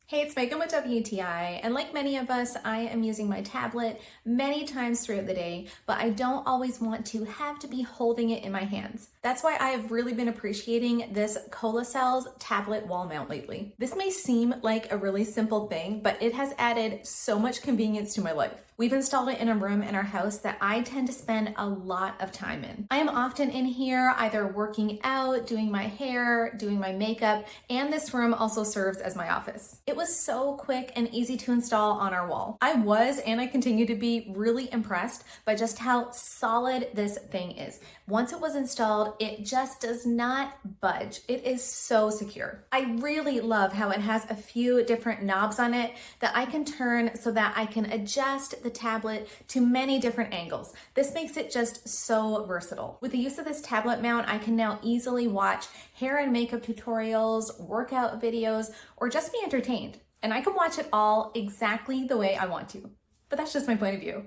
Hey, it's Megan with WTI, and like many of us, I am using my tablet many times throughout the day, but I don't always want to have to be holding it in my hands. That's why I have really been appreciating this Kolasels tablet wall mount lately. This may seem like a really simple thing, but it has added so much convenience to my life. We've installed it in a room in our house that I tend to spend a lot of time in. I am often in here either working out, doing my hair, doing my makeup, and this room also serves as my office. It was so quick and easy to install on our wall. I was, and I continue to be, really impressed by just how solid this thing is. Once it was installed, it just does not budge. It is so secure. I really love how it has a few different knobs on it that I can turn so that I can adjust the tablet to many different angles. This makes it just so versatile. With the use of this tablet mount, I can now easily watch hair and makeup tutorials, workout videos, or just be entertained. And I can watch it all exactly the way I want to. But that's just my point of view.